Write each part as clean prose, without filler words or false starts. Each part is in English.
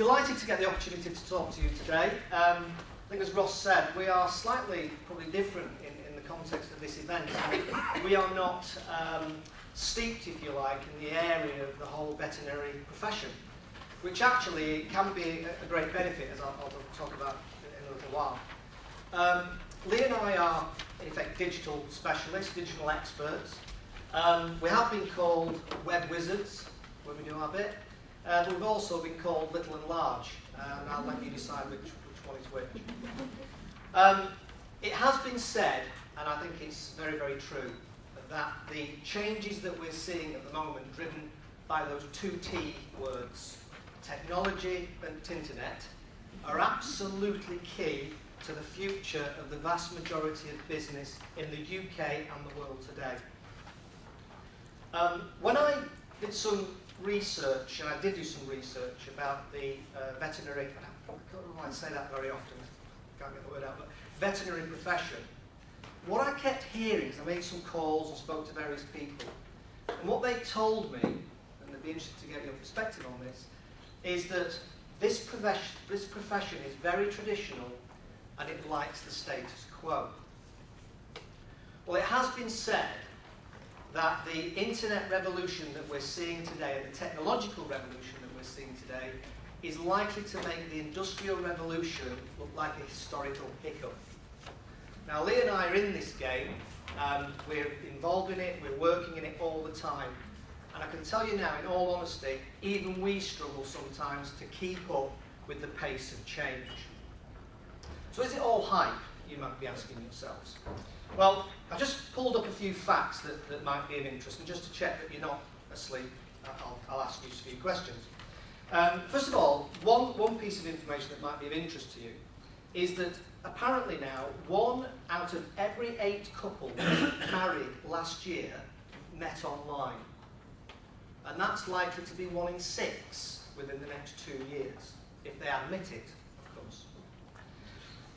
Delighted to get the opportunity to talk to you today. I think as Ross said, we are slightly probably different in the context of this event. We are not steeped, if you like, in the area of the whole veterinary profession, which actually can be a great benefit, as I'll talk about in a little while. Lee and I are, in effect, digital specialists, digital experts. We have been called web wizards when we do our bit. We've also been called little and large, and I'll let you decide which one is which. It has been said, and I think it's very, very true, that the changes that we're seeing at the moment, driven by those two T words, technology and internet, are absolutely key to the future of the vast majority of business in the UK and the world today. When I did some research, and I did do some research about the veterinary, I don't know why I say that very often, can't get the word out, but veterinary profession, what I kept hearing, because I made some calls and spoke to various people, and what they told me, and it'd be interesting to get your perspective on this, is that this profession is very traditional and it likes the status quo. Well, it has been said that the internet revolution that we're seeing today, and the technological revolution that we're seeing today, is likely to make the industrial revolution look like a historical hiccup. Now, Lee and I are in this game, we're involved in it, we're working in it all the time, and I can tell you now, in all honesty, even we struggle sometimes to keep up with the pace of change. So is it all hype, you might be asking yourselves? Well, I just pulled up a few facts that might be of interest, and just to check that you're not asleep, I'll ask you just a few questions. First of all, one piece of information that might be of interest to you is that apparently now 1 out of every 8 couples married last year met online. And that's likely to be 1 in 6 within the next 2 years, if they admit it, of course.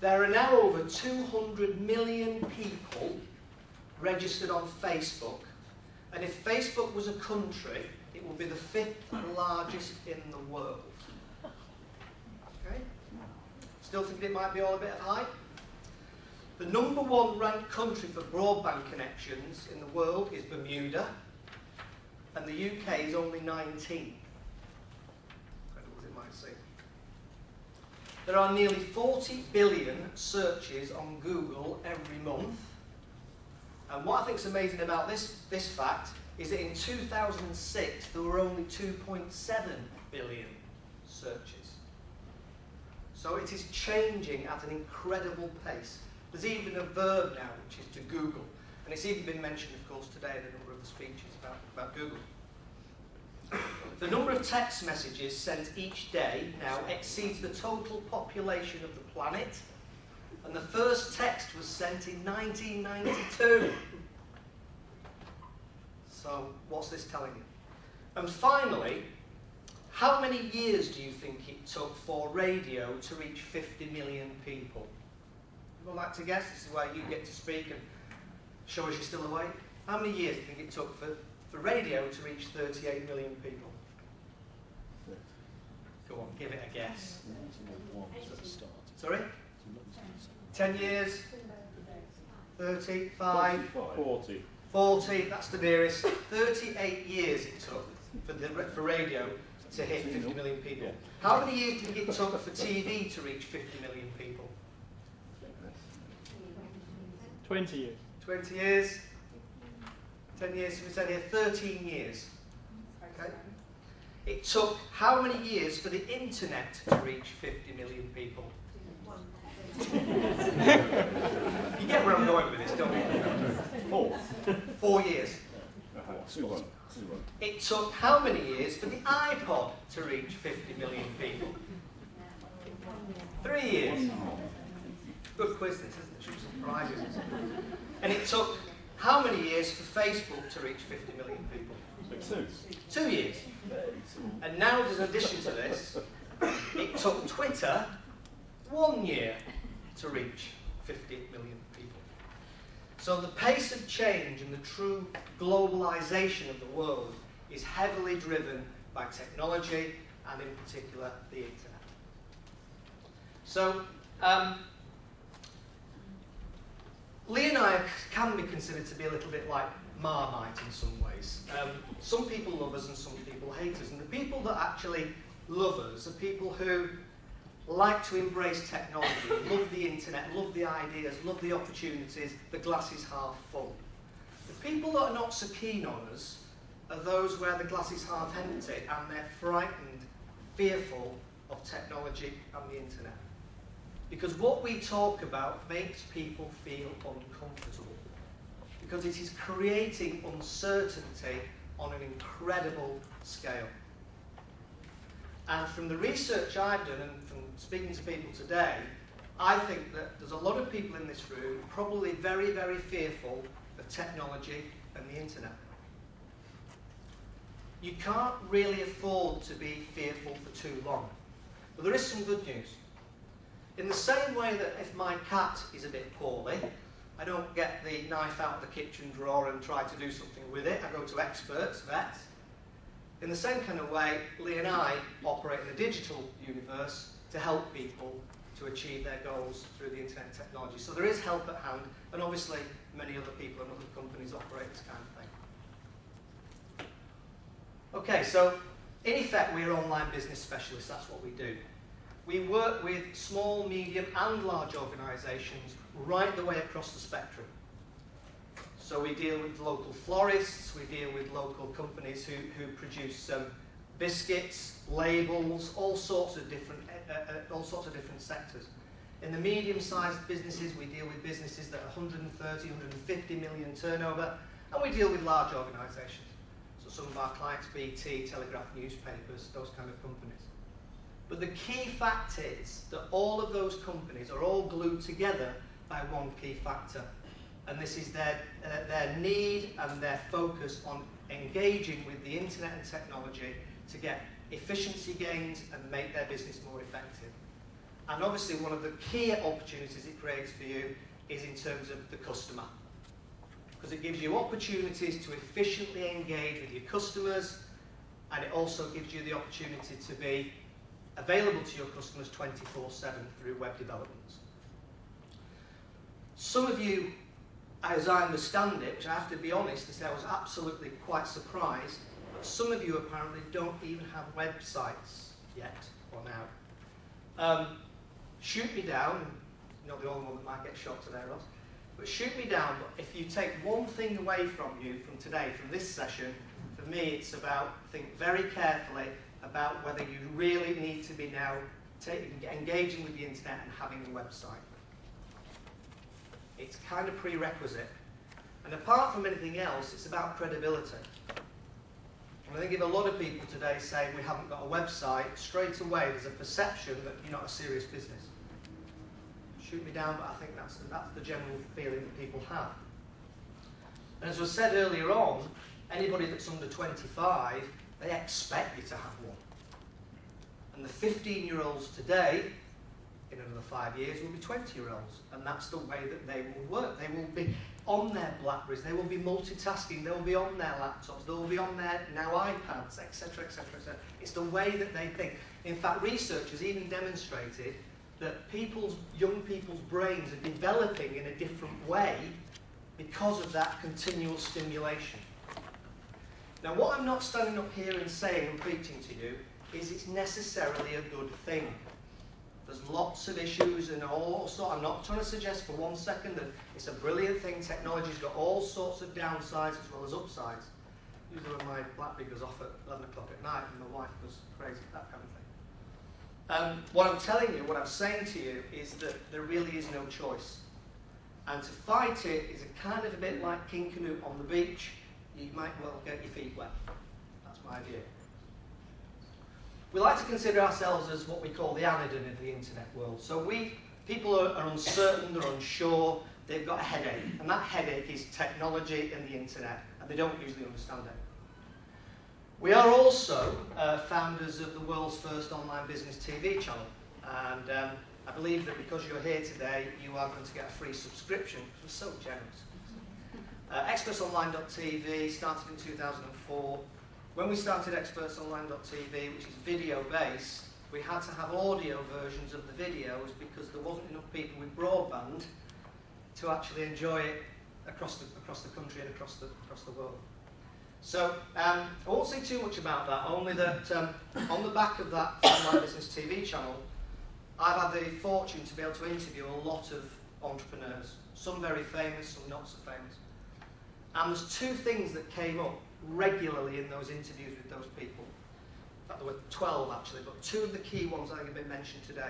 There are now over 200 million people registered on Facebook, and if Facebook was a country, it would be the 5th largest in the world. Okay? Still think it might be all a bit of hype? The number 1 ranked country for broadband connections in the world is Bermuda, and the UK is only 19. Incredible as it might seem. There are nearly 40 billion searches on Google every month. And what I think is amazing about this fact is that in 2006 there were only 2.7 billion searches. So it is changing at an incredible pace. There's even a verb now, which is to Google. And it's even been mentioned, of course, today in a number of the speeches about Google. The number of text messages sent each day now exceeds the total population of the planet, and the first text was sent in 1992. So, what's this telling you? And finally, how many years do you think it took for radio to reach 50 million people? Would like to guess? This is where you get to speak and show us you're still awake. How many years do you think it took for radio to reach 38 million people? Go on, give it a guess. Sorry? 10 years? 30? 5? 40. 40, that's the nearest. 38 years it took for radio to hit 50 million people. How many years do you think it took for TV to reach 50 million people? 20 years. 20 years? 10 years, so we said here 13 years. Okay. It took how many years for the internet to reach 50 million people? You get where I'm going with this, don't you? 4 years. It took how many years for the iPod to reach 50 million people? 3 years. Good quiz this, isn't it? Should surprise you. And it took how many years for Facebook to reach 50 million people? 2 years. And now, in addition to this, it took Twitter 1 year to reach 50 million people. So the pace of change and the true globalization of the world is heavily driven by technology and in particular the internet. So, Lee and I can be considered to be a little bit like Marmite in some ways. Some people love us and some people hate us. And the people that actually love us are people who like to embrace technology, love the internet, love the ideas, love the opportunities, the glass is half full. The people that are not so keen on us are those where the glass is half empty and they're frightened, fearful of technology and the internet. Because what we talk about makes people feel uncomfortable. Because it is creating uncertainty on an incredible scale. And from the research I've done and from speaking to people today, I think that there's a lot of people in this room probably very, very fearful of technology and the internet. You can't really afford to be fearful for too long. But there is some good news. In the same way that if my cat is a bit poorly, I don't get the knife out of the kitchen drawer and try to do something with it. I go to experts, vets. In the same kind of way, Lee and I operate in a digital universe to help people to achieve their goals through the internet and technology. So there is help at hand, and obviously many other people and other companies operate this kind of thing. Okay, so in effect, we're online business specialists. That's what we do. We work with small, medium and large organisations right the way across the spectrum. So we deal with local florists, we deal with local companies who produce biscuits, labels, all sorts of different sectors. In the medium-sized businesses, we deal with businesses that are 130, 150 million turnover, and we deal with large organisations. So some of our clients, BT, Telegraph newspapers, those kind of companies. But the key fact is that all of those companies are all glued together by one key factor. And this is their need and their focus on engaging with the internet and technology to get efficiency gains and make their business more effective. And obviously one of the key opportunities it creates for you is in terms of the customer. Because it gives you opportunities to efficiently engage with your customers, and it also gives you the opportunity to be available to your customers 24/7 through web developments. Some of you, as I understand it, which I have to be honest and say I was absolutely quite surprised, but some of you apparently don't even have websites yet or now. Shoot me down, you're not the only one that might get shot today, Ross, but shoot me down, but if you take one thing away from you from today, from this session, for me it's about, think very carefully about whether you really need to be now engaging with the internet and having a website. It's kind of prerequisite. And apart from anything else, it's about credibility. And I think if a lot of people today say we haven't got a website, straight away there's a perception that you're not a serious business. Shoot me down, but I think that's the general feeling that people have. And as was said earlier on, anybody that's under 25, they expect you to have one. And the 15-year-olds today, in another 5 years, will be 20-year-olds. And that's the way that they will work. They will be on their Blackberries, they will be multitasking, they will be on their laptops, they will be on their now iPads, etc., etc., etc. It's the way that they think. In fact, research has even demonstrated that young people's brains are developing in a different way because of that continual stimulation. Now, what I'm not standing up here and saying and preaching to you is it's necessarily a good thing. There's lots of issues and all sorts. I'm not trying to suggest for 1 second that it's a brilliant thing. Technology's got all sorts of downsides as well as upsides. Usually when my Blackberry goes off at 11 o'clock at night and my wife goes crazy, that kind of thing. What I'm telling you, what I'm saying to you, is that there really is no choice. And to fight it is a kind of a bit like King Canute on the beach. You might well get your feet wet. That's my idea. We like to consider ourselves as what we call the anodyne of the internet world. So people are uncertain, they're unsure, they've got a headache. And that headache is technology and the internet, and they don't usually understand it. We are also founders of the world's first online business TV channel. And I believe that because you're here today, you are going to get a free subscription, which was so generous. Expressonline.tv started in 2004. When we started expertsonline.tv, which is video-based, we had to have audio versions of the videos because there wasn't enough people with broadband to actually enjoy it across the country and across the world. So I won't say too much about that, only that on the back of that online business TV channel, I've had the fortune to be able to interview a lot of entrepreneurs, some very famous, some not so famous. And there's two things that came up regularly in those interviews with those people. In fact, there were 12 actually, but two of the key ones I think have been mentioned today.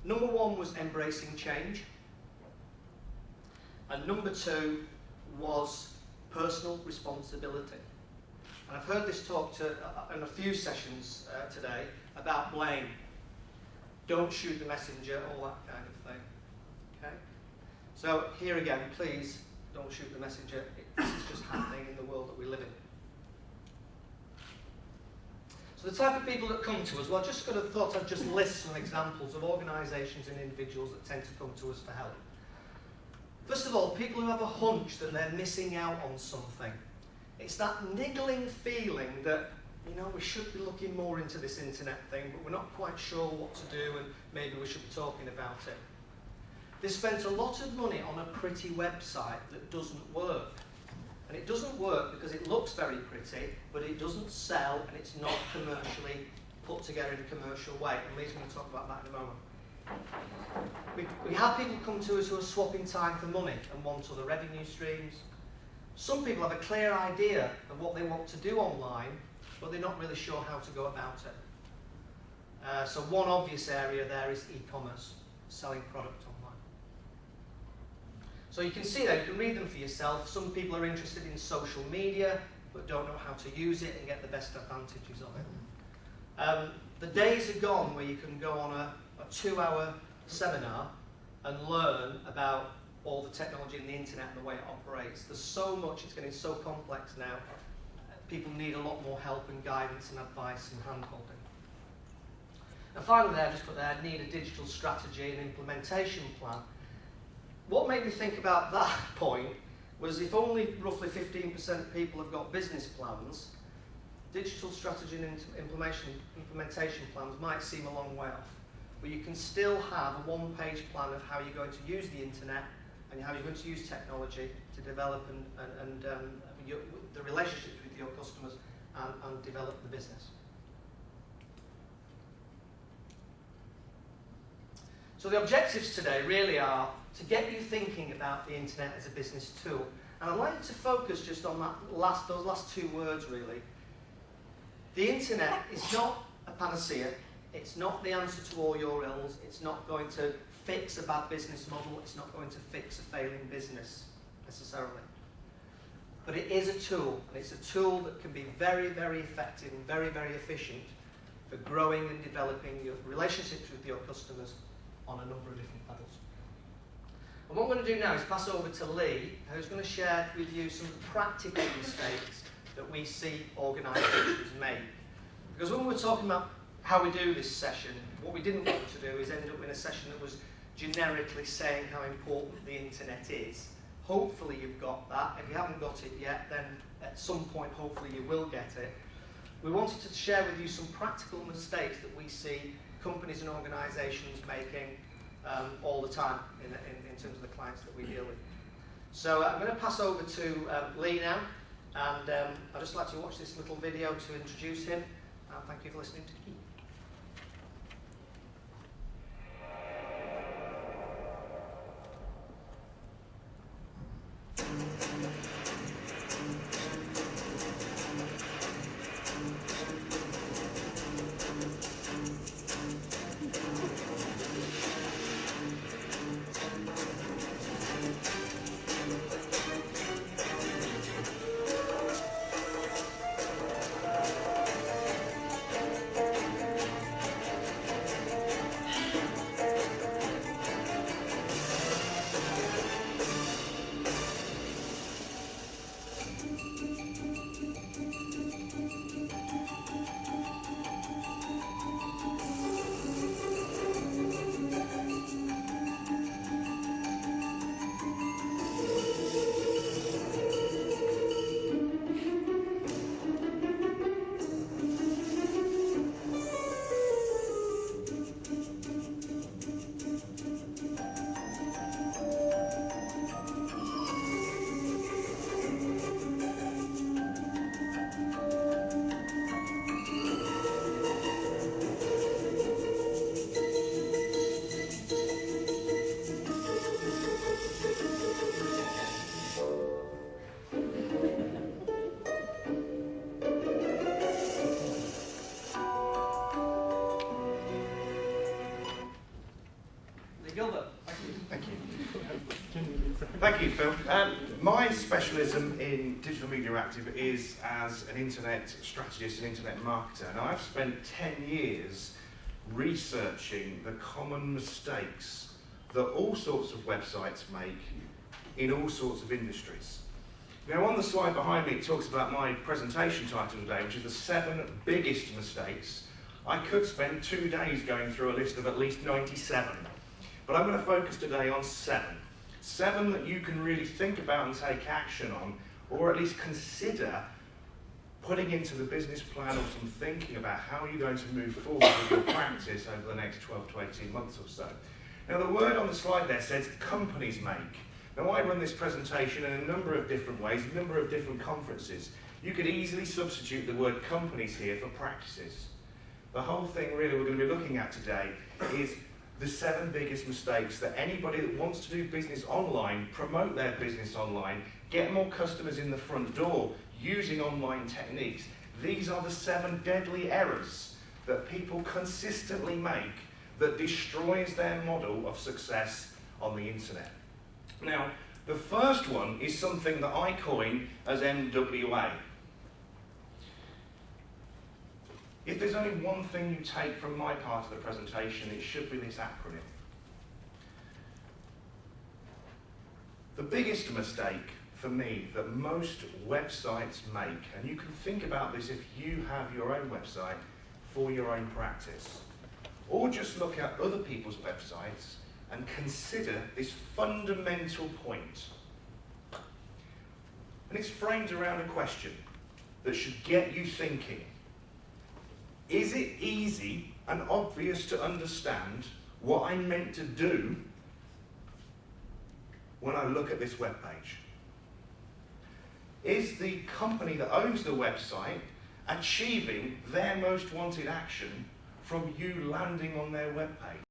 Number one was embracing change. And number two was personal responsibility. And I've heard this talked in a few sessions today about blame. Don't shoot the messenger, all that kind of thing. Okay? So here again, please don't shoot the messenger. This is just happening in the world that we live in. So the type of people that come to us, well, I just thought I'd just list some examples of organisations and individuals that tend to come to us for help. First of all, people who have a hunch that they're missing out on something. It's that niggling feeling that, you know, we should be looking more into this internet thing, but we're not quite sure what to do and maybe we should be talking about it. They spent a lot of money on a pretty website that doesn't work. And it doesn't work because it looks very pretty, but it doesn't sell and it's not commercially put together in a commercial way. And Lee's going to talk about that in a moment. We have people come to us who are swapping time for money and want other revenue streams. Some people have a clear idea of what they want to do online, but they're not really sure how to go about it. So one obvious area there is e-commerce, selling product online. So you can see there, you can read them for yourself. Some people are interested in social media, but don't know how to use it and get the best advantages of it. The days are gone where you can go on a 2-hour seminar and learn about all the technology and the internet and the way it operates. There's so much, it's getting so complex now. People need a lot more help and guidance and advice and hand-holding. And finally there, just put there, need a digital strategy and implementation plan. What made me think about that point was if only roughly 15% of people have got business plans, digital strategy and implementation plans might seem a long way off. But you can still have a one-page plan of how you're going to use the internet and how you're going to use technology to develop the relationships with your customers and develop the business. So the objectives today really are to get you thinking about the internet as a business tool. And I'd like you to focus just on those last two words really. The internet is not a panacea. It's not the answer to all your ills. It's not going to fix a bad business model. It's not going to fix a failing business necessarily. But it is a tool, and it's a tool that can be very, very effective and very, very efficient for growing and developing your relationships with your customers on a number of different levels. And what I'm going to do now is pass over to Lee, who's going to share with you some practical mistakes that we see organisations make. Because when we were talking about how we do this session, what we didn't want to do is end up in a session that was generically saying how important the internet is. Hopefully you've got that. If you haven't got it yet, then at some point hopefully you will get it. We wanted to share with you some practical mistakes that we see companies and organisations making all the time in terms of the clients that we deal with. So I'm going to pass over to Lee now, and I'd just like to watch this little video to introduce him. Thank you for listening to Keith. Gilbert, thank you. Thank you. Thank you, Phil. My specialism in digital media active is as an internet strategist and internet marketer. Now, I've spent 10 years researching the common mistakes that all sorts of websites make in all sorts of industries. Now, on the slide behind me, it talks about my presentation title today, which is the 7 biggest mistakes. I could spend 2 days going through a list of at least 97, but I'm going to focus today on 7. 7 that you can really think about and take action on, or at least consider putting into the business plan or some thinking about how you're going to move forward with your practice over the next 12 to 18 months or so. Now, the word on the slide there says companies make. Now, I run this presentation in a number of different ways, a number of different conferences. You could easily substitute the word companies here for practices. The whole thing really we're going to be looking at today is the 7 biggest mistakes that anybody that wants to do business online, promote their business online, get more customers in the front door using online techniques. These are the 7 deadly errors that people consistently make that destroys their model of success on the internet. Now, the first one is something that I coin as MWA. If there's only one thing you take from my part of the presentation, it should be this acronym. The biggest mistake for me that most websites make, and you can think about this if you have your own website for your own practice, or just look at other people's websites and consider this fundamental point. And it's framed around a question that should get you thinking. Is it easy and obvious to understand what I'm meant to do when I look at this web page? Is the company that owns the website achieving their most wanted action from you landing on their web page?